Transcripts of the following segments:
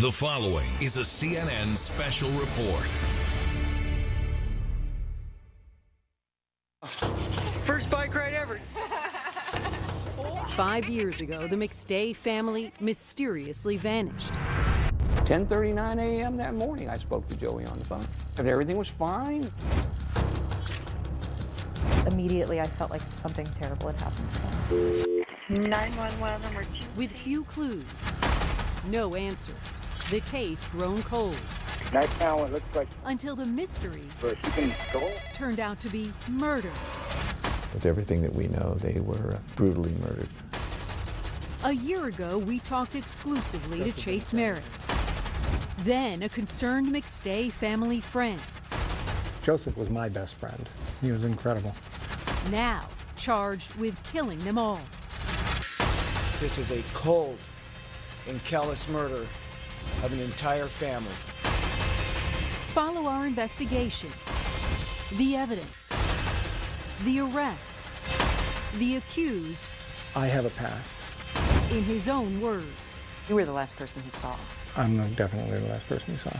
The following is a CNN special report. First bike ride ever. 5 years ago, the McStay family mysteriously vanished. 10:39 a.m. that morning, I spoke to Joey on the phone. And everything was fine. Immediately, I felt like something terrible had happened to him. 911 emergency. With few clues, no answers, the case grown cold. Right now, it looks like Until the mystery a shooting skull. turned out to be murder. With everything that we know, they were brutally murdered. A year ago, we talked exclusively to Chase Merritt. Then, a concerned McStay family friend. Joseph was my best friend. He was incredible. Now, charged with killing them all. This is a cold and callous murder of an entire family. Follow our investigation, the evidence, the arrest, the accused, I have a past. in his own words. You were the last person he saw. I'm definitely the last person he saw.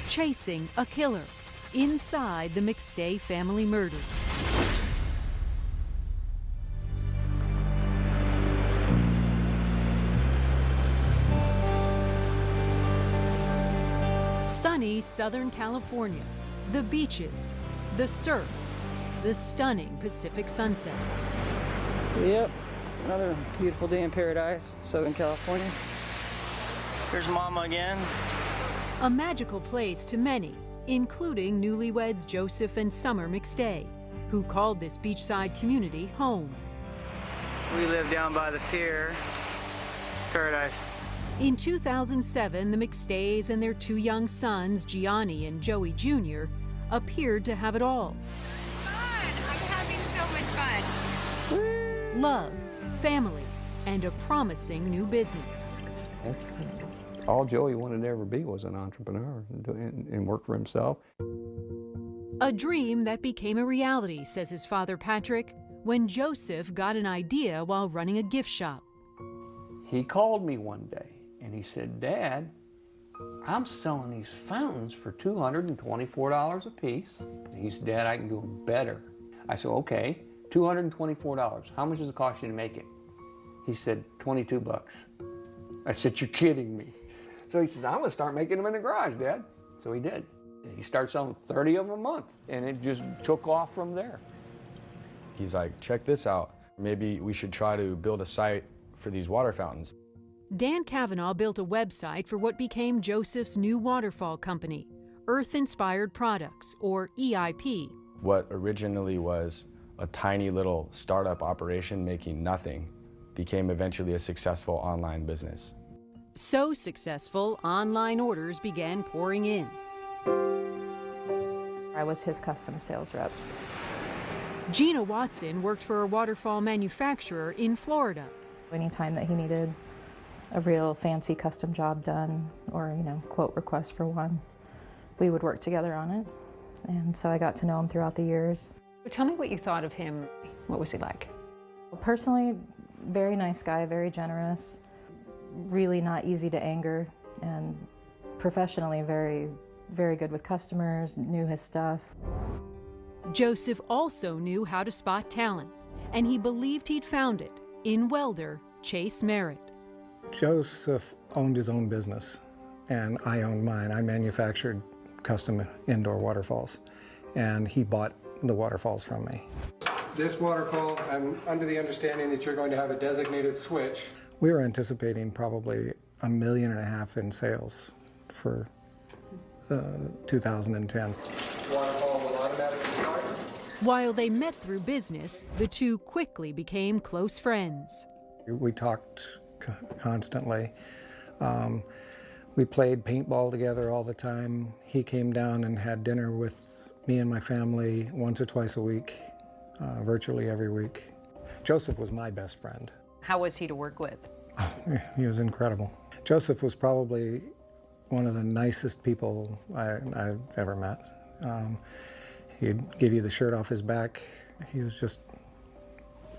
Chasing a killer inside the McStay family murders. Sunny Southern California, the beaches, the surf, the stunning Pacific sunsets. Yep, another beautiful day in paradise, Southern California. There's Mama again. A magical place to many, including newlyweds Joseph and Summer McStay, who called this beachside community home. We live down by the pier. Paradise. In 2007, the McStays and their two young sons, Gianni and Joey Jr., appeared to have it all. Fun! I'm having so much fun. Love, family, and a promising new business. That's all Joey wanted to ever be, was an entrepreneur and work for himself. A dream that became a reality, says his father Patrick, when Joseph got an idea while running a gift shop. He called me one day and he said, "Dad, I'm selling these fountains for $224 a piece." And he said, "Dad, I can do them better." I said, "Okay, $224. How much does it cost you to make it?" He said, $22. I said, "You're kidding me." So he says, "I'm gonna start making them in the garage, Dad." So he did. He started selling 30 of them a month, and it just took off from there. He's like, "Check this out. Maybe we should try to build a site for these water fountains." Dan Cavanaugh built a website for what became Joseph's new waterfall company, Earth Inspired Products, or EIP. What originally was a tiny little startup operation making nothing became eventually a successful online business. So successful, online orders began pouring in. I was his custom sales rep. Gina Watson worked for a waterfall manufacturer in Florida. Anytime that he needed a real fancy custom job done or, quote request for one, we would work together on it. And so I got to know him throughout the years. Tell me what you thought of him. What was he like? Personally, very nice guy, very generous, really not easy to anger, and professionally very, very good with customers, knew his stuff. Joseph also knew how to spot talent, and he believed he'd found it in welder Chase Merritt. Joseph owned his own business, and I owned mine. I manufactured custom indoor waterfalls, and he bought the waterfalls from me. This waterfall, I'm under the understanding that you're going to have a designated switch. We were anticipating probably $1.5 million in sales for 2010. Waterfall will automatically start. While they met through business, the two quickly became close friends. We talked constantly. We played paintball together all the time. He came down and had dinner with me and my family once or twice a week, virtually every week. Joseph was my best friend. How was he to work with? Oh, he was incredible. Joseph was probably one of the nicest people I've ever met. He'd give you the shirt off his back. He was just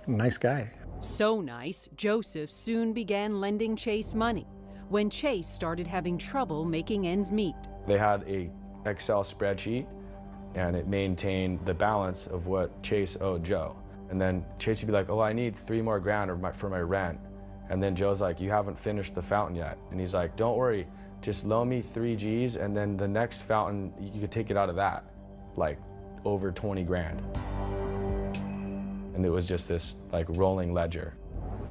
a nice guy. So nice, Joseph soon began lending Chase money, when Chase started having trouble making ends meet. They had a Excel spreadsheet, and it maintained the balance of what Chase owed Joe. And then Chase would be like, oh, I need $3 more grand for my rent. And then Joe's like, you haven't finished the fountain yet. And he's like, don't worry, just loan me 3 G's, and then the next fountain, you could take it out of that, like over 20 grand. And it was just this like rolling ledger.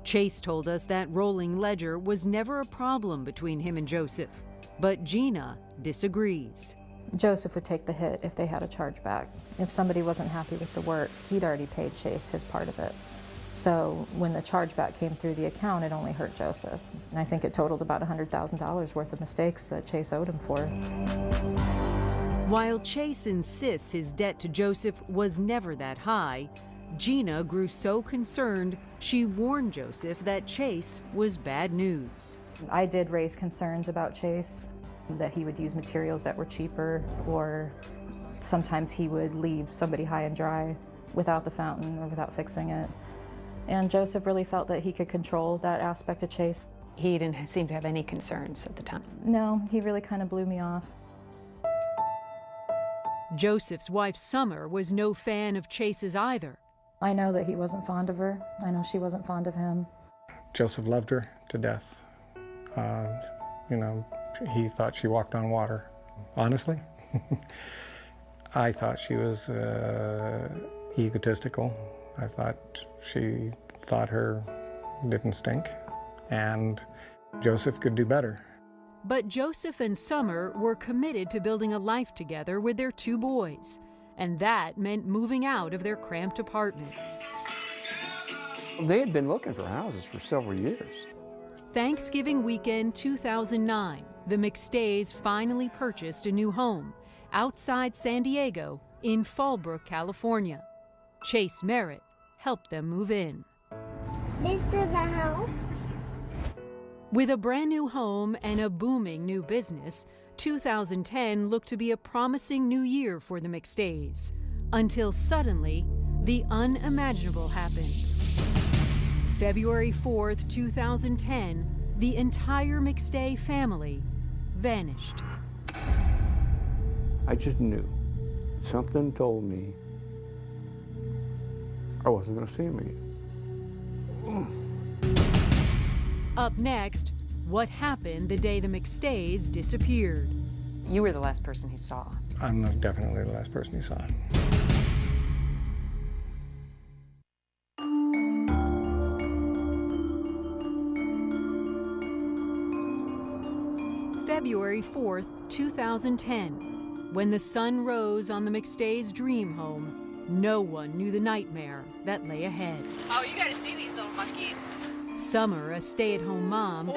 Chase told us that rolling ledger was never a problem between him and Joseph, but Gina disagrees. Joseph would take the hit if they had a chargeback. If somebody wasn't happy with the work, he'd already paid Chase his part of it. So when the chargeback came through the account, it only hurt Joseph. And I think it totaled about $100,000 worth of mistakes that Chase owed him for. While Chase insists his debt to Joseph was never that high, Gina grew so concerned she warned Joseph that Chase was bad news. I did raise concerns about Chase, that he would use materials that were cheaper, or sometimes he would leave somebody high and dry without the fountain or without fixing it. And Joseph really felt that he could control that aspect of Chase. He didn't seem to have any concerns at the time. No, he really kind of blew me off. Joseph's wife, Summer, was no fan of Chase's either. I know that he wasn't fond of her. I know she wasn't fond of him. Joseph loved her to death. You know, he thought she walked on water. Honestly, I thought she was egotistical. I thought she thought her didn't stink, and Joseph could do better. But Joseph and Summer were committed to building a life together with their 2 boys, and that meant moving out of their cramped apartment. They had been looking for houses for several years. Thanksgiving weekend 2009, the McStays finally purchased a new home outside San Diego in Fallbrook, California. Chase Merritt helped them move in. This is the house? With a brand new home and a booming new business, 2010 looked to be a promising new year for the McStays, until suddenly, the unimaginable happened. February 4th, 2010, the entire McStay family vanished. I just knew. Something told me I wasn't going to see him again. Up next, what happened the day the McStays disappeared. You were the last person he saw. I'm definitely the last person he saw. February 4th, 2010. When the sun rose on the McStays' dream home, no one knew the nightmare that lay ahead. Oh, you gotta see these little monkeys. Summer, a stay-at-home mom,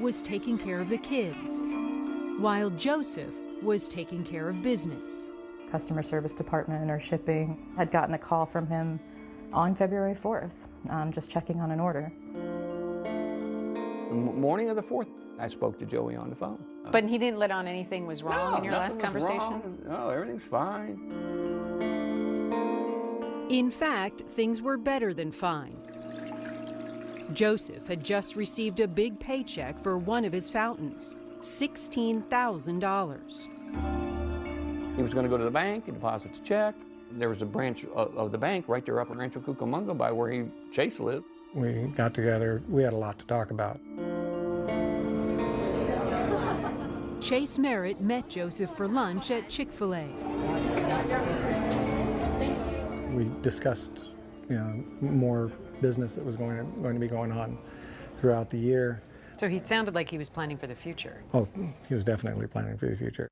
was taking care of the kids, while Joseph was taking care of business. Customer service department or shipping had gotten a call from him on February 4th, just checking on an order. The morning of the 4th, I spoke to Joey on the phone. But he didn't let on anything was wrong in your last conversation? Wrong. No, everything's fine. In fact, things were better than fine. Joseph had just received a big paycheck for one of his fountains, $16,000. He was going to go to the bank and deposit the check. There was a branch of the bank right there up in Rancho Cucamonga by where Chase lived. We got together. We had a lot to talk about. Chase Merritt met Joseph for lunch at Chick-fil-A. We discussed, more business that was going to be going on throughout the year. So he sounded like he was planning for the future. Oh, he was definitely planning for the future.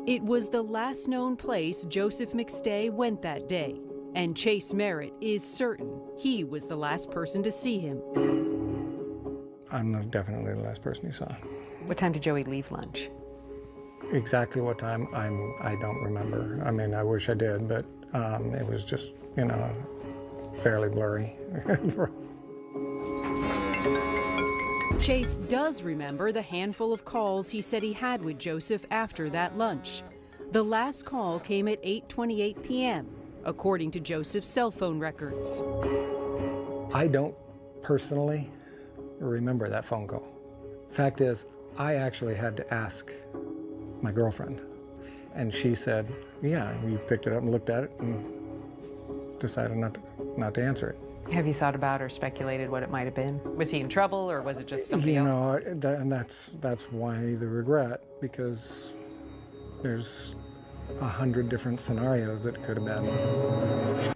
It was the last known place Joseph McStay went that day, and Chase Merritt is certain he was the last person to see him. I'm definitely the last person he saw. What time did Joey leave lunch? Exactly what time, I don't remember. I mean, I wish I did, but it was just, fairly blurry. Chase does remember the handful of calls he said he had with Joseph after that lunch. The last call came at 8:28 p.m., according to Joseph's cell phone records. I don't personally remember that phone call. Fact is, I actually had to ask my girlfriend, and she said, yeah, you picked it up and looked at it and decided not to answer it. Have you thought about or speculated what it might have been? Was he in trouble, or was it just somebody else? And that's why the regret, because there's 100 different scenarios that could have been.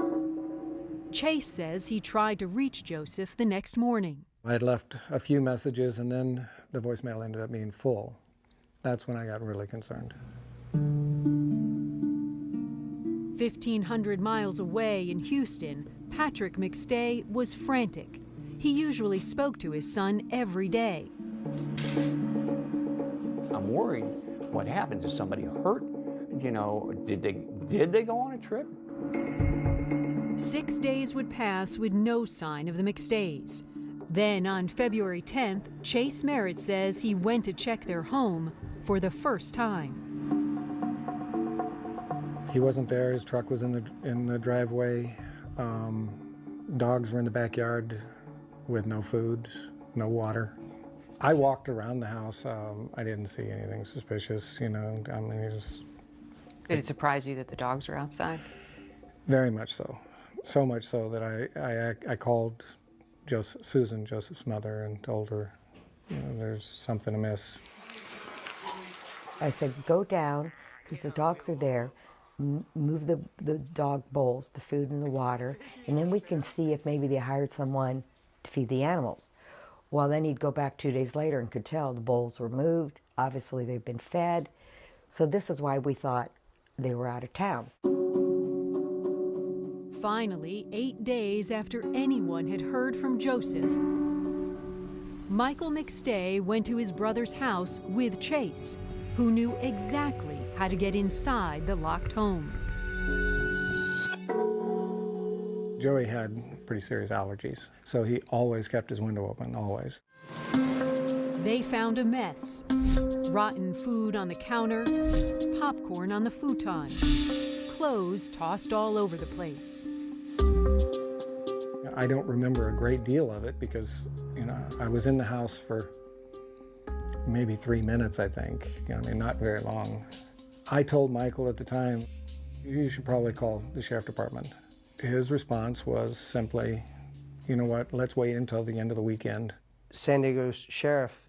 Chase says he tried to reach Joseph the next morning. I had left a few messages, and then the voicemail ended up being full. That's when I got really concerned. 1,500 miles away in Houston, Patrick McStay was frantic. He usually spoke to his son every day. I'm worried what happens if somebody hurt. You know, did they go on a trip? 6 days would pass with no sign of the McStays. Then on February 10th, Chase Merritt says he went to check their home for the first time. He wasn't there. His truck was in the driveway. Dogs were in the backyard with no food, no water. I walked around the house. I didn't see anything suspicious, you know. I mean, Did it surprise you that the dogs were outside? Very much so. So much so that I called Susan, Joseph's mother, and told her, you know, there's something amiss. I said, go down, because the dogs are there. Move the dog bowls, the food and the water, and then we can see if maybe they hired someone to feed the animals. Well, then he'd go back 2 days later and could tell the bowls were moved. Obviously, they've been fed. So this is why we thought they were out of town. Finally, 8 days after anyone had heard from Joseph, Michael McStay went to his brother's house with Chase, who knew exactly how to get inside the locked home. Joey had pretty serious allergies, so he always kept his window open, always. They found a mess. Rotten food on the counter, popcorn on the futon, clothes tossed all over the place. I don't remember a great deal of it because, you know, I was in the house for maybe 3 minutes, I think. You know, I mean, not very long. I told Michael at the time, you should probably call the sheriff department. His response was simply, you know what, let's wait until the end of the weekend. San Diego's sheriff,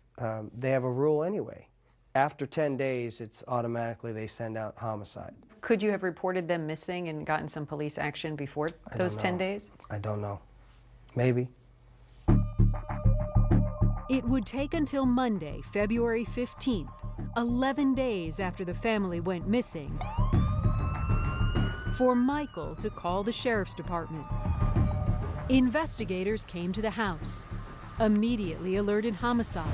they have a rule anyway. After 10 days, it's automatically they send out homicide. Could you have reported them missing and gotten some police action before those 10 days? I don't know. Maybe. It would take until Monday, February 15th, 11 days after the family went missing, for Michael to call the sheriff's department. Investigators came to the house, immediately alerted homicide,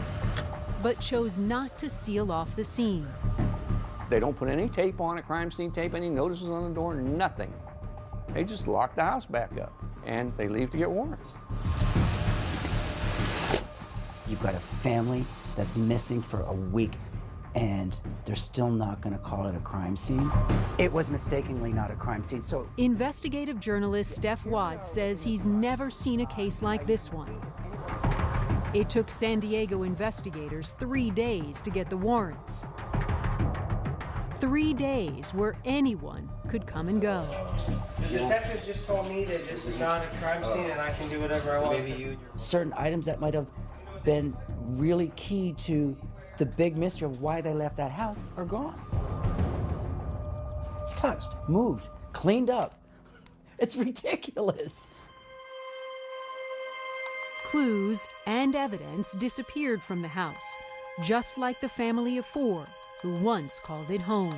but chose not to seal off the scene. They don't put any tape on it, crime scene tape, any notices on the door, nothing. They just lock the house back up, and they leave to get warrants. You've got a family that's missing for a week, and they're still not going to call it a crime scene. It was mistakenly not a crime scene, so... Investigative journalist Steph Watts says he's never seen a case like this one. It took San Diego investigators 3 days to get the warrants. 3 days where anyone could come and go. The detective just told me that this is not a crime scene and I can do whatever I want. Certain items that might have been really key to the big mystery of why they left that house are gone. Touched, moved, cleaned up. It's ridiculous. Clues and evidence disappeared from the house, just like the family of 4 who once called it home.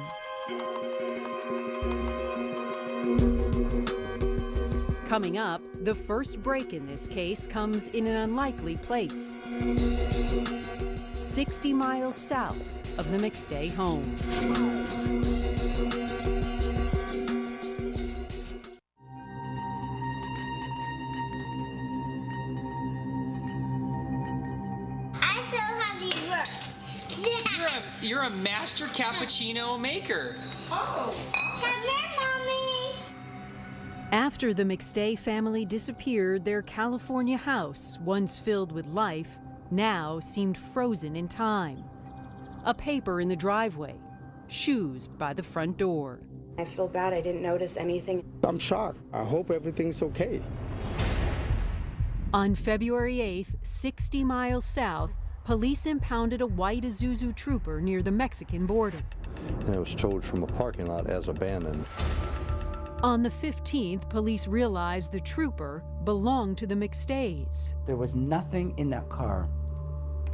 Coming up, the first break in this case comes in an unlikely place, 60 miles south of the McStay home. You're a master cappuccino maker. Oh, come here, Mommy. After the McStay family disappeared, their California house, once filled with life, now seemed frozen in time. A paper in the driveway, shoes by the front door. I feel bad I didn't notice anything. I'm shocked. I hope everything's okay. On February 8th, 60 miles south, police impounded a white Isuzu trooper near the Mexican border. And it was towed from a parking lot as abandoned. On the 15th, police realized the trooper belonged to the McStays. There was nothing in that car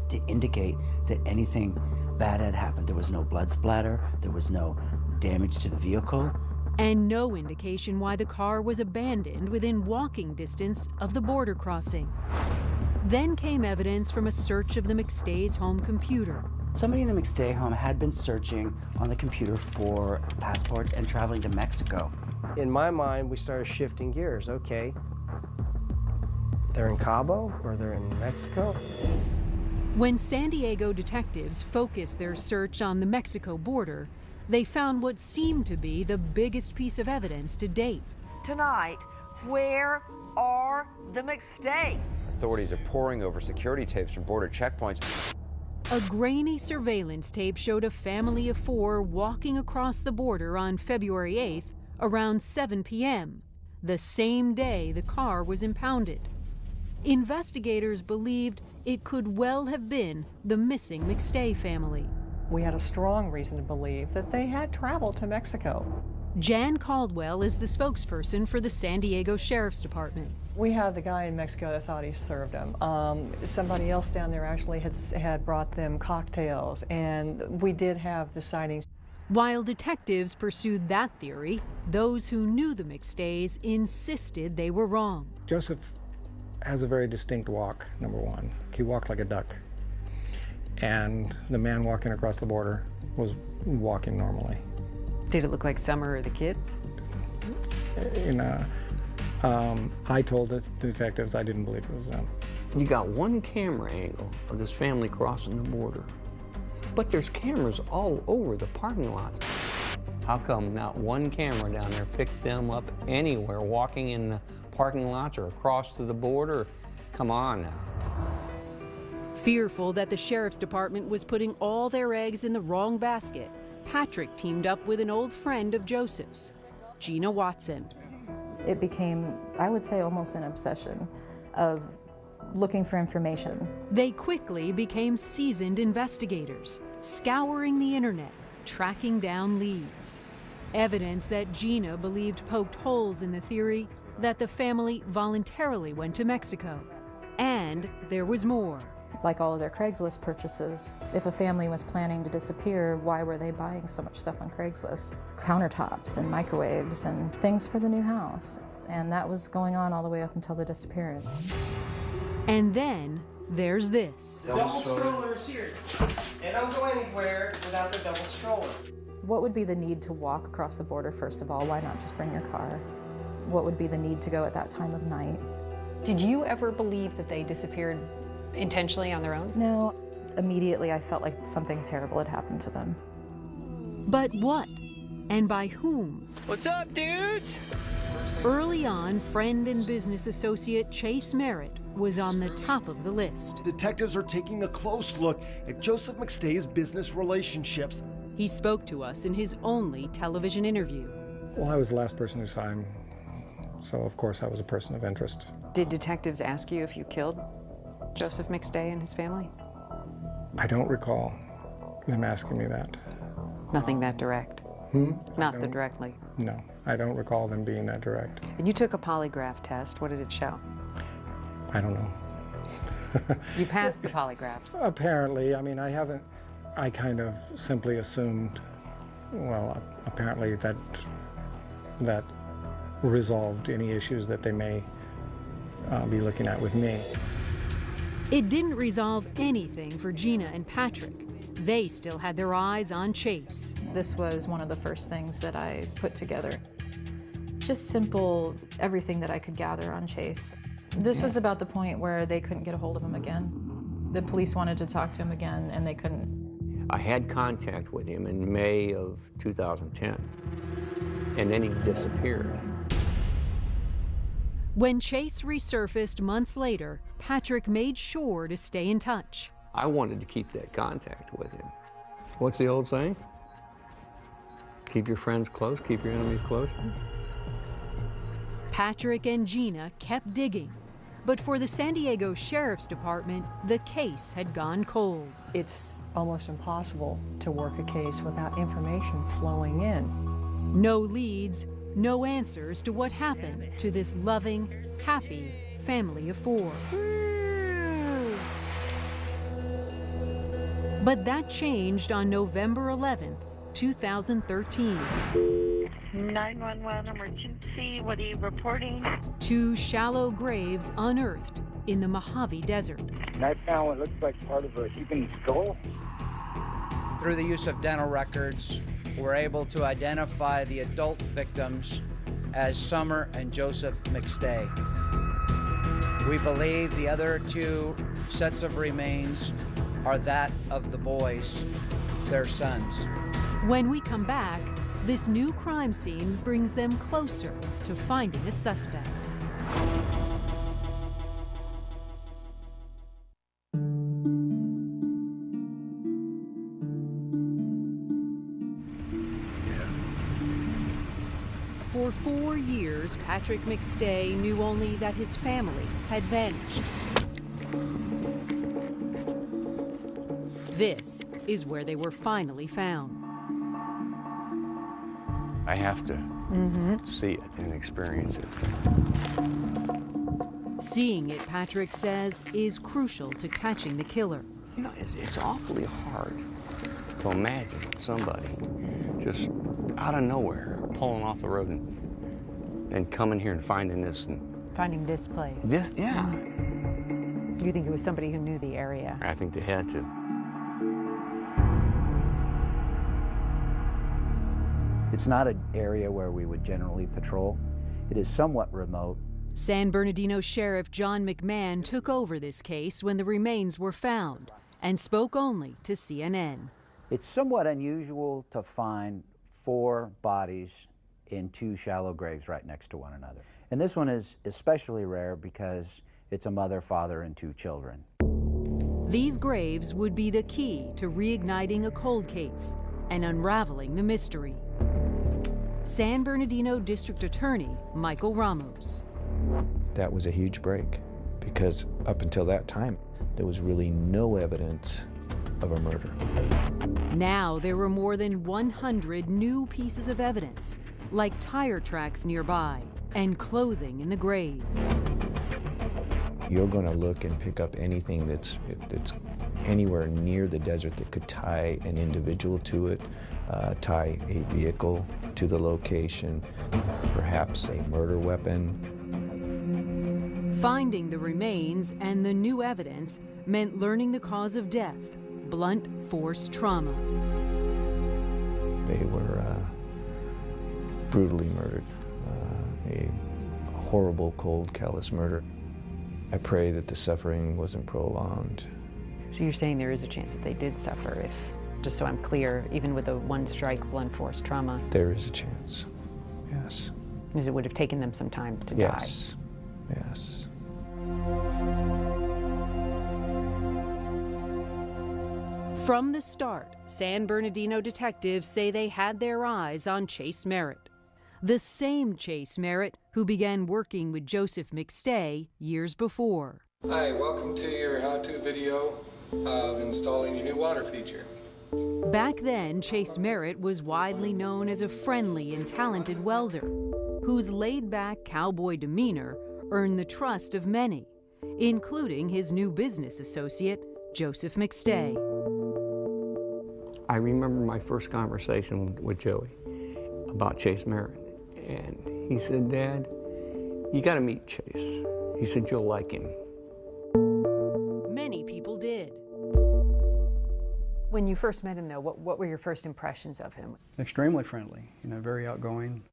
to indicate that anything bad had happened. There was no blood splatter, there was no damage to the vehicle. And no indication why the car was abandoned within walking distance of the border crossing. Then came evidence from a search of the McStays' home computer. Somebody in the McStay home had been searching on the computer for passports and traveling to Mexico. In my mind, we started shifting gears. Okay, they're in Cabo or they're in Mexico. When San Diego detectives focused their search on the Mexico border, they found what seemed to be the biggest piece of evidence to date. Tonight, where are the McStays? Authorities are poring over security tapes from border checkpoints. A grainy surveillance tape showed a family of 4 walking across the border on February 8th around 7 p.m., the same day the car was impounded. Investigators believed it could well have been the missing McStay family. We had a strong reason to believe that they had traveled to Mexico. Jan Caldwell is the spokesperson for the San Diego Sheriff's Department. We had the guy in Mexico that thought he served them. Somebody else down there actually had brought them cocktails, and we did have the sightings. While detectives pursued that theory, those who knew the McStays insisted they were wrong. Joseph has a very distinct walk, number one. He walked like a duck. And the man walking across the border was walking normally. Did it look like Summer or the kids? I told the detectives I didn't believe it was them. You got one camera angle of this family crossing the border, but there's cameras all over the parking lots. How come not one camera down there picked them up anywhere, walking in the parking lots or across to the border? Come on now. Fearful that the sheriff's department was putting all their eggs in the wrong basket, Patrick teamed up with an old friend of Joseph's, Gina Watson. It became, I would say, almost an obsession of looking for information. They quickly became seasoned investigators, scouring the internet, tracking down leads. Evidence that Gina believed poked holes in the theory that the family voluntarily went to Mexico. And there was more. Like all of their Craigslist purchases, if a family was planning to disappear, why were they buying so much stuff on Craigslist? Countertops and microwaves and things for the new house. And that was going on all the way up until the disappearance. And then there's this. Double strollers here. They don't go anywhere without the double stroller. What would be the need to walk across the border, first of all? Why not just bring your car? What would be the need to go at that time of night? Did you ever believe that they disappeared intentionally on their own? No. Immediately I felt like something terrible had happened to them. But what? And by whom? What's up, dudes? Early on, friend and business associate Chase Merritt was on the top of the list. Detectives are taking a close look at Joseph McStay's business relationships. He spoke to us in his only television interview. Well, I was the last person who saw him, so of course I was a person of interest. Did detectives ask you if you killed Joseph McStay and his family? I don't recall them asking me that. Nothing that direct? Not the directly? No, I don't recall them being that direct. And you took a polygraph test. What did it show? I don't know. You passed the polygraph. Apparently. I mean, I kind of simply assumed, well, apparently that resolved any issues that they may be looking at with me. It didn't resolve anything for Gina and Patrick. They still had their eyes on Chase. This was one of the first things that I put together. Just simple, everything that I could gather on Chase. This was about the point where they couldn't get a hold of him again. The police wanted to talk to him again, and they couldn't. I had contact with him in May of 2010, and then he disappeared. When Chase resurfaced months later, Patrick made sure to stay in touch. I wanted to keep that contact with him. What's the old saying? Keep your friends close, keep your enemies close. Patrick and Gina kept digging, but for the San Diego Sheriff's Department, the case had gone cold. It's almost impossible to work a case without information flowing in. No leads, no answers to what happened to this loving, happy family of 4. But that changed on November 11th, 2013. 911 emergency, what are you reporting? 2 shallow graves unearthed in the Mojave Desert. I found what looks like part of a human skull. Through the use of dental records, we're able to identify the adult victims as Summer and Joseph McStay. We believe the other 2 sets of remains are that of the boys, their sons. When we come back, this new crime scene brings them closer to finding a suspect. For 4 years, Patrick McStay knew only that his family had vanished. This is where they were finally found. I have to see it and experience it. Seeing it, Patrick says, is crucial to catching the killer. You know, it's awfully hard to imagine somebody just out of nowhere pulling off the road and coming here and finding this. And Finding this place. this, yeah. You think it was somebody who knew the area? I think they had to. It's not an area where we would generally patrol. It is somewhat remote. San Bernardino Sheriff John McMahon took over this case when the remains were found and spoke only to CNN. It's somewhat unusual to find 4 bodies in 2 shallow graves right next to one another. And this one is especially rare because it's a mother, father, and 2 children. These graves would be the key to reigniting a cold case and unraveling the mystery. San Bernardino District Attorney Michael Ramos. That was a huge break because up until that time, there was really no evidence of a murder. Now there were more than 100 new pieces of evidence, like tire tracks nearby and clothing in the graves. You're going to look and pick up anything that's anywhere near the desert that could tie an individual to it, tie a vehicle to the location, perhaps a murder weapon. Finding the remains and the new evidence meant learning the cause of death, blunt force trauma. They were brutally murdered, a horrible, cold, callous murder. I pray that the suffering wasn't prolonged. So you're saying there is a chance that they did suffer, if, just so I'm clear, even with a 1-strike blunt force trauma? There is a chance, yes. Because it would have taken them some time to die. Yes, yes. From the start, San Bernardino detectives say they had their eyes on Chase Merritt. The same Chase Merritt who began working with Joseph McStay years before. Hi, welcome to your how-to video of installing your new water feature. Back then, Chase Merritt was widely known as a friendly and talented welder, whose laid-back cowboy demeanor earned the trust of many, including his new business associate, Joseph McStay. I remember my first conversation with Joey about Chase Merritt, and he said, "Dad, you got to meet Chase." He said, "You'll like him." Many people did. When you first met him, though, what were your first impressions of him? Extremely friendly, very outgoing.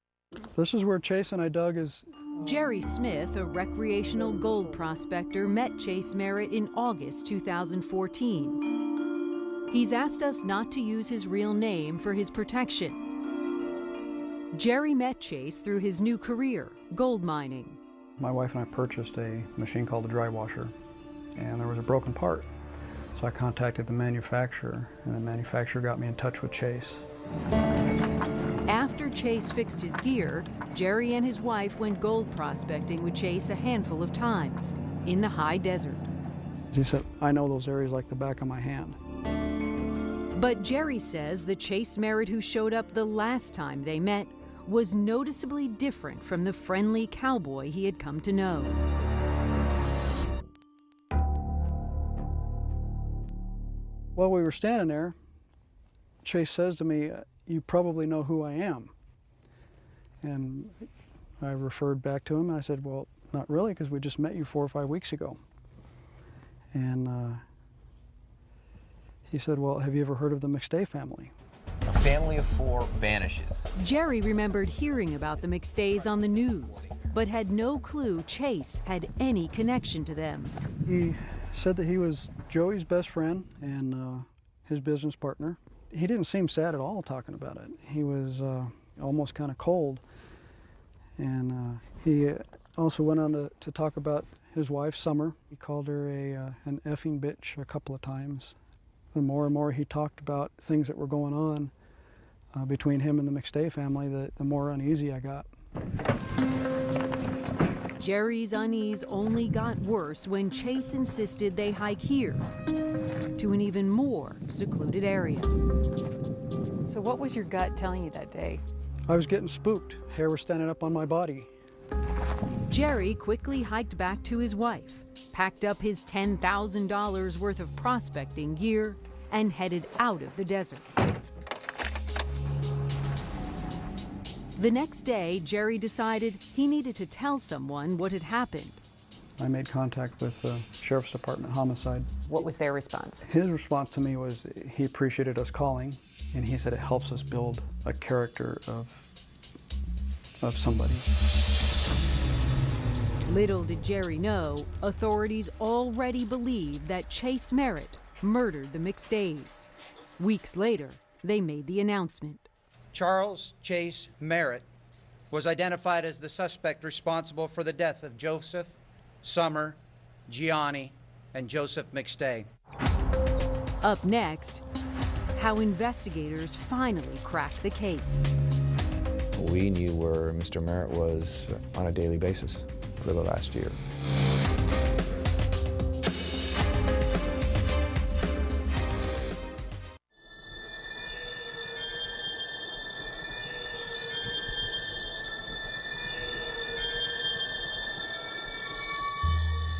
This is where Chase and I dug his... Jerry Smith, a recreational gold prospector, met Chase Merritt in August 2014. He's asked us not to use his real name for his protection. Jerry met Chase through his new career, gold mining. My wife and I purchased a machine called the dry washer, and there was a broken part. So I contacted the manufacturer, and the manufacturer got me in touch with Chase. After Chase fixed his gear, Jerry and his wife went gold prospecting with Chase a handful of times in the high desert. He said, I know those areas like the back of my hand. But Jerry says the Chase Merritt who showed up the last time they met was noticeably different from the friendly cowboy he had come to know. While we were standing there, Chase says to me, you probably know who I am. And I referred back to him and I said, well, not really, because we just met you 4 or 5 weeks ago. And he said, well, have you ever heard of the McStay family? A family of 4 vanishes. Jerry remembered hearing about the McStays on the news, but had no clue Chase had any connection to them. He said that he was Joey's best friend and his business partner. He didn't seem sad at all talking about it. He was almost kind of cold. And he also went on to talk about his wife, Summer. He called her an effing bitch a couple of times. The more and more he talked about things that were going on between him and the McStay family, the more uneasy I got. Jerry's unease only got worse when Chase insisted they hike here to an even more secluded area. So what was your gut telling you that day? I was getting spooked. Hair was standing up on my body. Jerry quickly hiked back to his wife, packed up his $10,000 worth of prospecting gear, and headed out of the desert. The next day, Jerry decided he needed to tell someone what had happened. I made contact with the Sheriff's Department homicide. What was their response? His response to me was he appreciated us calling, and he said it helps us build a character of somebody. Little did Jerry know, authorities already believed that Chase Merritt murdered the McStays. Weeks later, they made the announcement. Charles Chase Merritt was identified as the suspect responsible for the death of Joseph, Summer, Gianni, and Joseph McStay. Up next, how investigators finally cracked the case. We knew where Mr. Merritt was on a daily basis for the last year.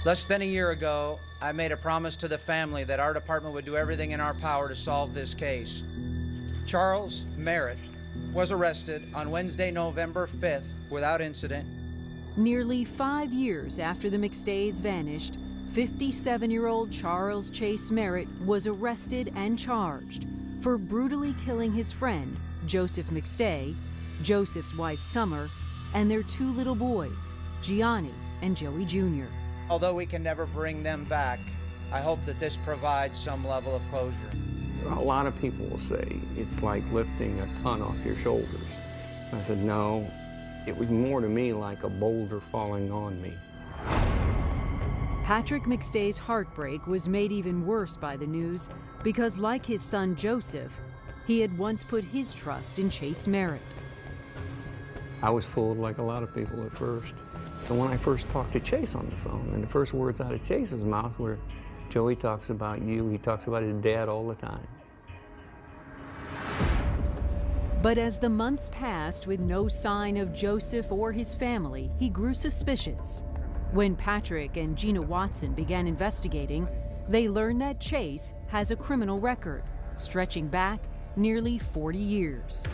Less than a year ago, I made a promise to the family that our department would do everything in our power to solve this case. Charles Merritt was arrested on Wednesday, November 5th, without incident. Nearly 5 years after the McStays vanished, 57-year-old Charles Chase Merritt was arrested and charged for brutally killing his friend, Joseph McStay, Joseph's wife, Summer, and their 2 little boys, Gianni and Joey Jr. Although we can never bring them back, I hope that this provides some level of closure. A lot of people will say it's like lifting a ton off your shoulders. I said, no, it was more to me like a boulder falling on me. Patrick McStay's heartbreak was made even worse by the news because, like his son Joseph, he had once put his trust in Chase Merritt. I was fooled like a lot of people at first. And when I first talked to Chase on the phone, and the first words out of Chase's mouth were, Joey talks about you, he talks about his dad all the time. But as the months passed with no sign of Joseph or his family, he grew suspicious. When Patrick and Gina Watson began investigating, they learned that Chase has a criminal record, stretching back nearly 40 years.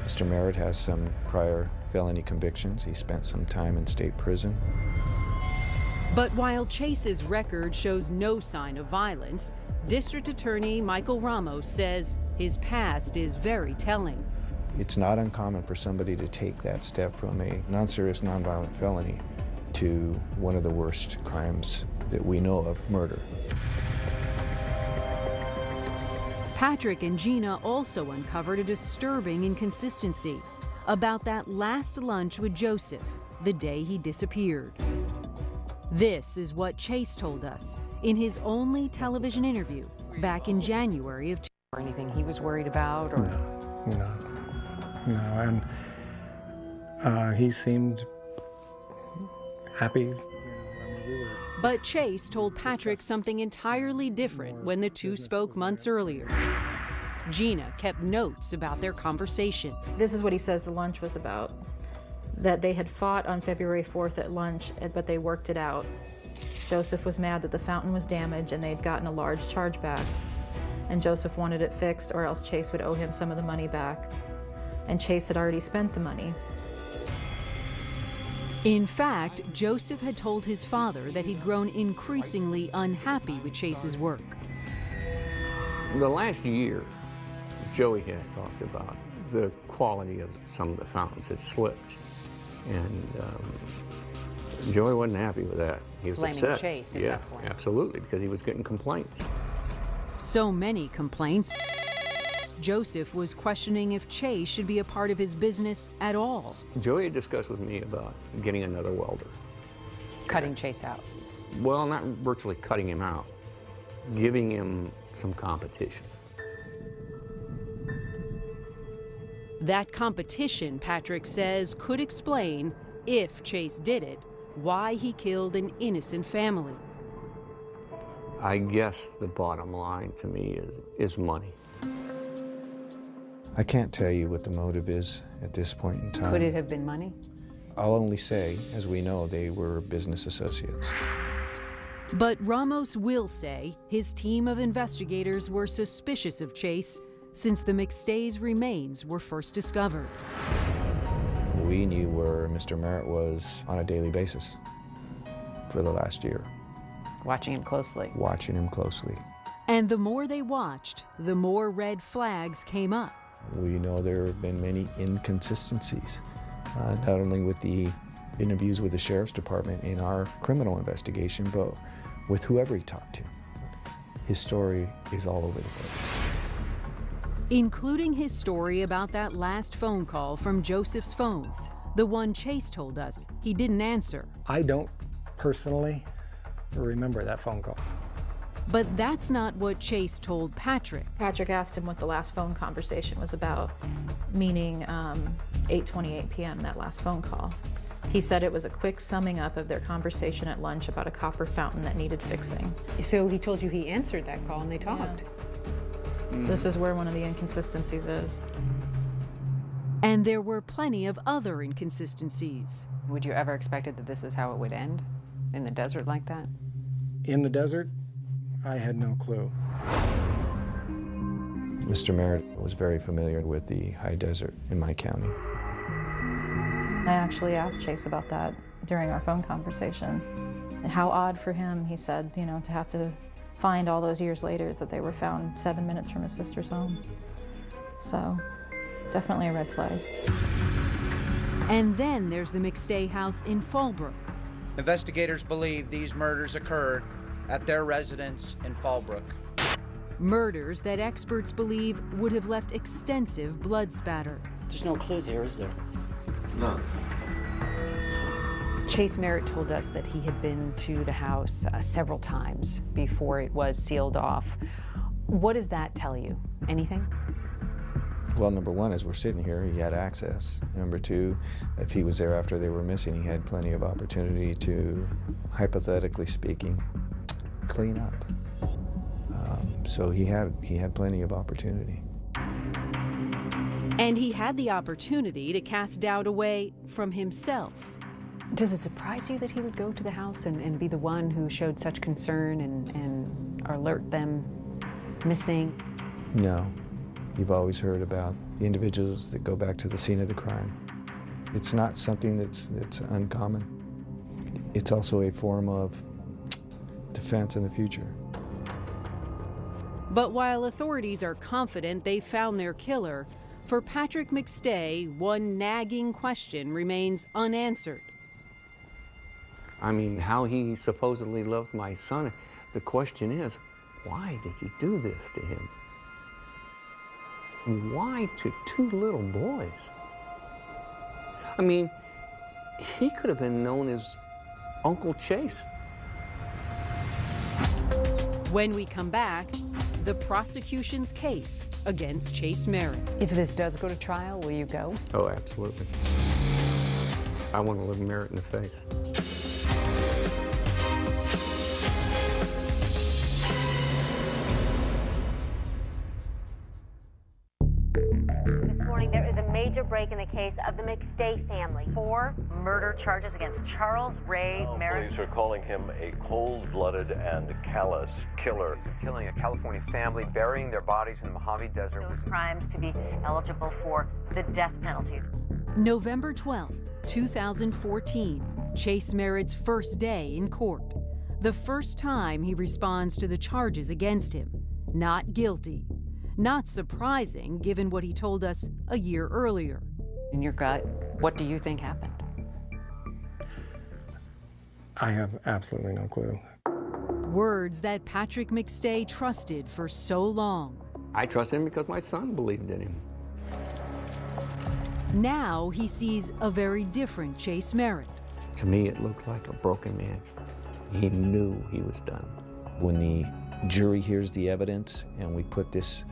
Mr. Merritt has some prior felony convictions. He spent some time in state prison. But while Chase's record shows no sign of violence, District Attorney Michael Ramos says his past is very telling. It's not uncommon for somebody to take that step from a non-serious, non-violent felony to one of the worst crimes that we know of, murder. Patrick and Gina also uncovered a disturbing inconsistency about that last lunch with Joseph, the day he disappeared. This is what Chase told us in his only television interview back in January of or anything he was worried about, or No, and he seemed happy. But Chase told Patrick something entirely different when the two spoke months earlier. Gina kept notes about their conversation. This is what he says the lunch was about. That they had fought on February 4th at lunch, but they worked it out. Joseph was mad that the fountain was damaged and they'd gotten a large chargeback. And Joseph wanted it fixed or else Chase would owe him some of the money back. And Chase had already spent the money. In fact, Joseph had told his father that he'd grown increasingly unhappy with Chase's work. The last year, Joey had talked about the quality of some of the fountains had slipped. And Joey wasn't happy with that. He was blaming upset. Chase at yeah, that point. Absolutely, because he was getting complaints. So many complaints, Joseph was questioning if Chase should be a part of his business at all. Joey had discussed with me about getting another welder. Cutting Chase out. Well, not virtually cutting him out, giving him some competition. That competition, Patrick says, could explain, if Chase did it, why he killed an innocent family. I guess the bottom line to me is money. I can't tell you what the motive is at this point in time. Could it have been money? I'll only say, as we know, they were business associates. But Ramos will say his team of investigators were suspicious of Chase since the McStay's remains were first discovered. We knew where Mr. Merritt was on a daily basis for the last year. Watching him closely. Watching him closely. And the more they watched, the more red flags came up. We know there have been many inconsistencies, not only with the interviews with the Sheriff's Department in our criminal investigation, but with whoever he talked to. His story is all over the place. Including his story about that last phone call from Joseph's phone, the one Chase told us he didn't answer. I don't personally remember that phone call. But that's not what Chase told Patrick. Patrick asked him what the last phone conversation was about, meaning 8:28 p.m., that last phone call. He said it was a quick summing up of their conversation at lunch about a copper fountain that needed fixing. So he told you he answered that call and they talked. Yeah. This is where one of the inconsistencies is. And there were plenty of other inconsistencies. Would you ever expected that this is how it would end? In the desert like that? In the desert, I had no clue. Mr. Merritt was very familiar with the high desert in my county. I actually asked Chase about that during our phone conversation. And how odd for him, he said, you know, to have to find all those years later that they were found 7 minutes from his sister's home. So, definitely a red flag. And then there's the McStay house in Fallbrook. Investigators believe these murders occurred at their residence in Fallbrook. Murders that experts believe would have left extensive blood spatter. There's no clues here, is there? No. Chase Merritt told us that he had been to the house several times before it was sealed off. What does that tell you? Anything? Well, number one, as we're sitting here, he had access. Number two, if he was there after they were missing, he had plenty of opportunity to, hypothetically speaking, clean up. So he had plenty of opportunity. And he had the opportunity to cast doubt away from himself. Does it surprise you that he would go to the house and be the one who showed such concern and alert them missing? No. You've always heard about the individuals that go back to the scene of the crime. It's not something that's uncommon. It's also a form of defense in the future. But while authorities are confident they found their killer, for Patrick McStay, one nagging question remains unanswered. I mean, how he supposedly loved my son. The question is, why did you do this to him? Why to two little boys? I mean, he could have been known as Uncle Chase. When we come back, the prosecution's case against Chase Merritt. If this does go to trial, will you go? Oh, absolutely. I want to look Merritt in the face. This morning, there is a major break in the case of the McStay family. 4 murder charges against Charles Ray Merritt. Police are calling him a cold-blooded and callous killer. Killing a California family, burying their bodies in the Mojave Desert. Those crimes to be eligible for the death penalty. November 12th, 2014, Chase Merritt's first day in court. The first time he responds to the charges against him. Not guilty. Not surprising, given what he told us a year earlier. In your gut, what do you think happened? I have absolutely no clue. Words that Patrick McStay trusted for so long. I trust him because my son believed in him. Now he sees a very different Chase Merritt. To me, it looked like a broken man. He knew he was done. When the jury hears the evidence and we put this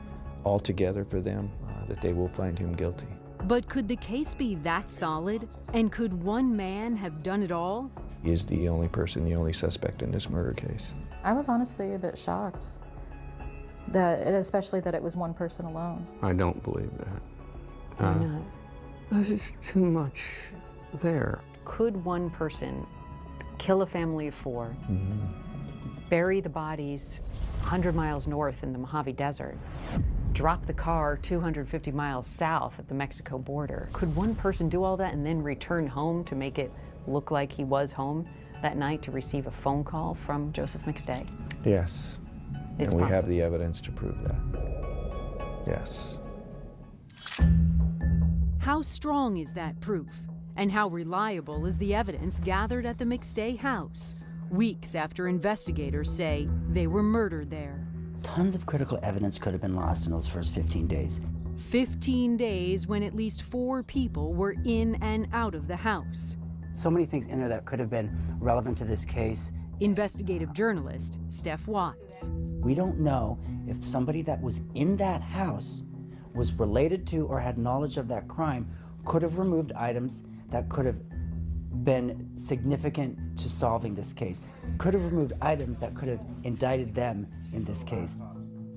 all together for them, that they will find him guilty. But could the case be that solid? And could one man have done it all? He is the only person, the only suspect in this murder case. I was honestly a bit shocked, especially that it was one person alone. I don't believe that. Why not? There's just too much there. Could one person kill a family of 4, bury the bodies 100 miles north in the Mojave Desert, drop the car 250 miles south at the Mexico border? Could one person do all that and then return home to make it look like he was home that night to receive a phone call from Joseph McStay? Yes. It's and we have possible. the evidence to prove that. Yes. How strong is that proof? And how reliable is the evidence gathered at the McStay house, weeks after investigators say they were murdered there? Tons of critical evidence could have been lost in those first 15 days. 15 days when at least 4 people were in and out of the house. So many things in there that could have been relevant to this case. Investigative journalist Steph Watts. We don't know if somebody that was in that house was related to or had knowledge of that crime could have removed items that could have been significant to solving this case. Could have removed items that could have indicted them in this case.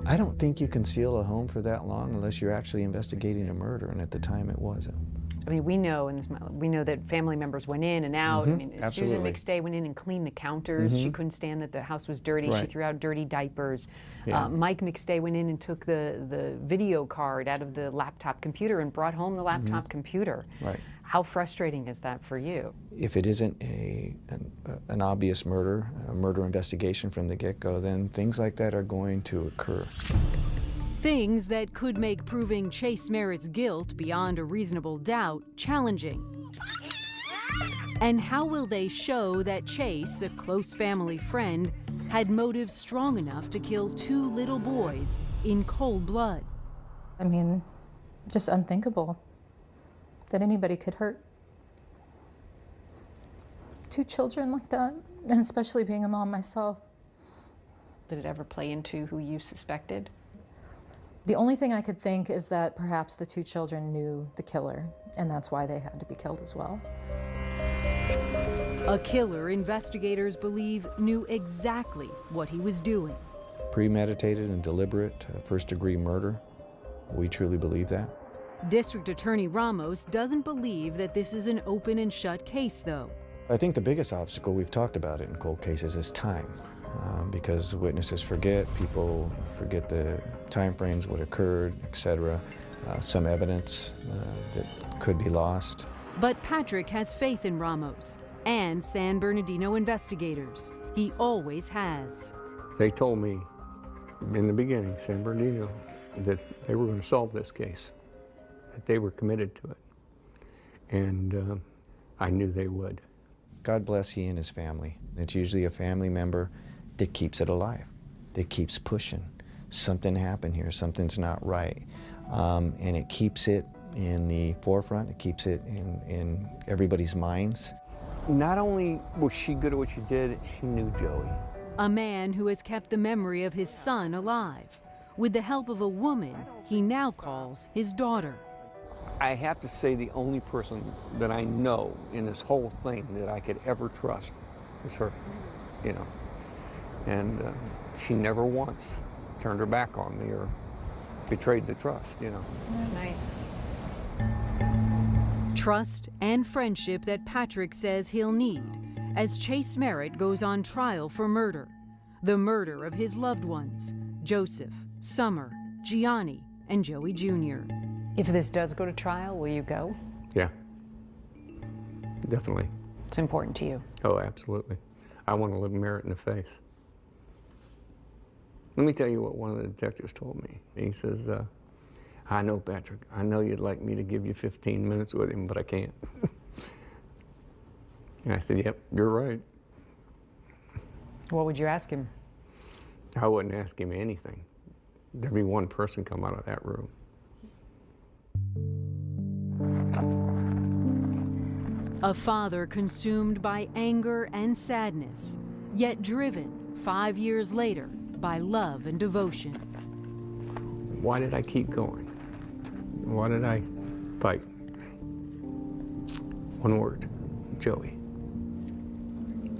I don't think you can seal a home for that long unless you're actually investigating a murder, and at the time it wasn't. I mean, we know that family members went in and out. I mean, absolutely. Susan McStay went in and cleaned the counters. She couldn't stand that the house was dirty. Right. She threw out dirty diapers. Yeah. Mike McStay went in and took the video card out of the laptop computer and brought home the laptop computer. Right. How frustrating is that for you? If it isn't an obvious murder, a murder investigation from the get-go, then things like that are going to occur. Things that could make proving Chase Merritt's guilt beyond a reasonable doubt challenging. And how will they show that Chase, a close family friend, had motives strong enough to kill 2 little boys in cold blood? I mean, just unthinkable that anybody could hurt 2 children like that, and especially being a mom myself. Did it ever play into who you suspected? The only thing I could think is that perhaps the 2 children knew the killer, and that's why they had to be killed as well. A killer investigators believe knew exactly what he was doing. Premeditated and deliberate first-degree murder. We truly believe that. District Attorney Ramos doesn't believe that this is an open and shut case, though. I think the biggest obstacle, we've talked about it in cold cases, is time. Because witnesses forget, people forget the time frames, what occurred, etc. Some evidence that could be lost. But Patrick has faith in Ramos and San Bernardino investigators. He always has. They told me in the beginning, San Bernardino, that they were going to solve this case, that they were committed to it. And I knew they would. God bless he and his family. It's usually a family member that keeps it alive, that keeps pushing. Something happened here, something's not right. And it keeps it in the forefront, it keeps it in everybody's minds. Not only was she good at what she did, she knew Joey. A man who has kept the memory of his son alive, with the help of a woman he now calls his daughter. I have to say the only person that I know in this whole thing that I could ever trust is her, you know. And she never once turned her back on me or betrayed the trust, you know. That's nice. Trust and friendship that Patrick says he'll need as Chase Merritt goes on trial for murder. The murder of his loved ones, Joseph, Summer, Gianni, and Joey Jr. If this does go to trial, will you go? Yeah, definitely. It's important to you. Oh, absolutely. I want to look Merritt in the face. Let me tell you what one of the detectives told me. He says, I know, Patrick, I know you'd like me to give you 15 minutes with him, but I can't. And I said, yep, you're right. What would you ask him? I wouldn't ask him anything. There'd be one person come out of that room. A father consumed by anger and sadness, yet driven 5 years later by love and devotion. Why did I keep going? Why did I fight? One word, Joey.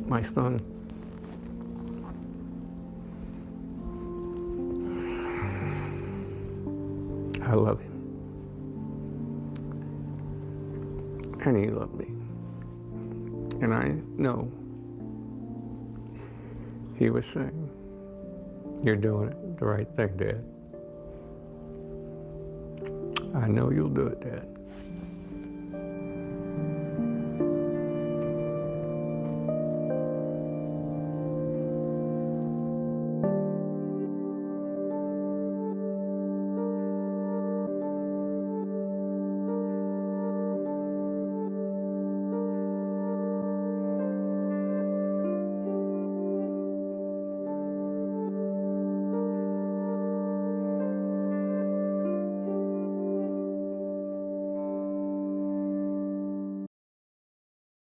My son. I love him. And he loved me. And I know he was saying, you're doing it the right thing, Dad. I know you'll do it, Dad.